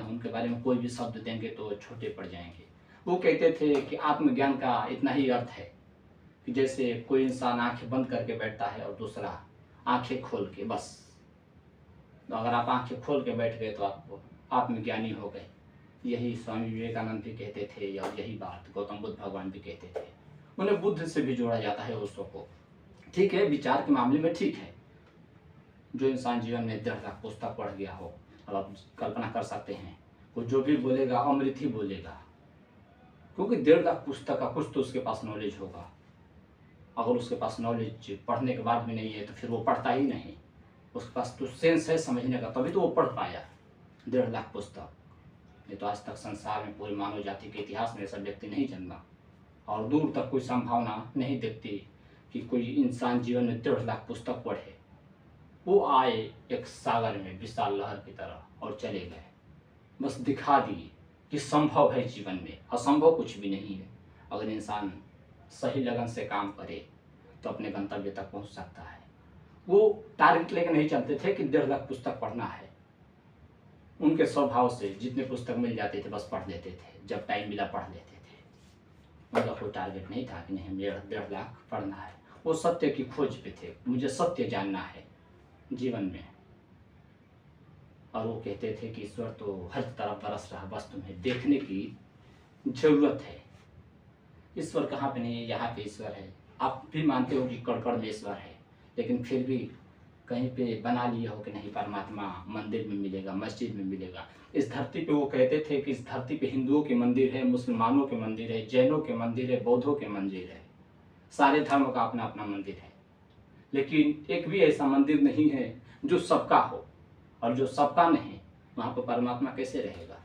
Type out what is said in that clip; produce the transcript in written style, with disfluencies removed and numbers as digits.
उनके बारे में कोई भी शब्द देंगे तो छोटे पड़ जाएंगे। वो कहते थे कि आत्मज्ञान का इतना ही अर्थ है कि जैसे कोई इंसान आंखें बंद करके बैठता है और दूसरा आंखें खोल के, बस। तो अगर आप आंखें खोल के बैठ गए तो आप आत्मज्ञानी हो गए। यही स्वामी विवेकानंद भी कहते थे और यही बात गौतम बुद्ध भगवान भी कहते थे। उन्हें बुद्ध से भी जोड़ा जाता है उसको को। ठीक है, विचार के मामले में ठीक है। जो इंसान जीवन में 1.5 लाख पुस्तक पढ़ गया हो, अब आप कल्पना कर सकते हैं, वो जो भी बोलेगा अमृत ही बोलेगा, क्योंकि 1.5 लाख पुस्तक का कुछ तो उसके पास नॉलेज होगा। अगर उसके पास नॉलेज पढ़ने के बाद भी नहीं है तो फिर वो पढ़ता ही नहीं। उसके पास तो सेंस है समझने का, तभी तो वो पढ़ पाया 1.5 लाख पुस्तक। नहीं तो आज तक संसार में पूरी मानव जाति के इतिहास में ऐसा व्यक्ति नहीं जन्मा, और दूर तक कोई संभावना नहीं दिखती कि कोई इंसान जीवन में 1.5 लाख पुस्तक पढ़े। वो आए एक सागर में विशाल लहर की तरह और चले गए, बस दिखा दिए कि संभव है जीवन में, असंभव कुछ भी नहीं है। अगर इंसान सही लगन से काम करे तो अपने गंतव्य तक पहुंच सकता है। वो टारगेट लेकर नहीं चलते थे कि 1.5 लाख पुस्तक पढ़ना है। उनके स्वभाव से जितने पुस्तक मिल जाते थे बस पढ़ लेते थे, जब टाइम मिला पढ़ लेते थे। उनका कोई टारगेट नहीं था कि नहीं हमें 1.5 लाख पढ़ना है। वो सत्य की खोज पे थे, मुझे सत्य जानना है जीवन में। और वो कहते थे कि ईश्वर तो हर तरफ बरस रहा, बस तुम्हें देखने की जरूरत है। ईश्वर कहाँ पे नहीं है, यहाँ पे ईश्वर है। आप भी मानते हो कि कड़ में ईश्वर है, लेकिन फिर भी कहीं पे बना लिए हो कि नहीं परमात्मा मंदिर में मिलेगा, मस्जिद में मिलेगा। इस धरती पे वो कहते थे कि इस धरती पे हिंदुओं के मंदिर है, मुसलमानों के मंदिर है, जैनों के मंदिर है, बौद्धों के मंदिर है। सारे धर्म का अपना अपना मंदिर है, लेकिन एक भी ऐसा मंदिर नहीं है जो सबका हो। और जो सबका नहीं, वहाँ पर परमात्मा कैसे रहेगा।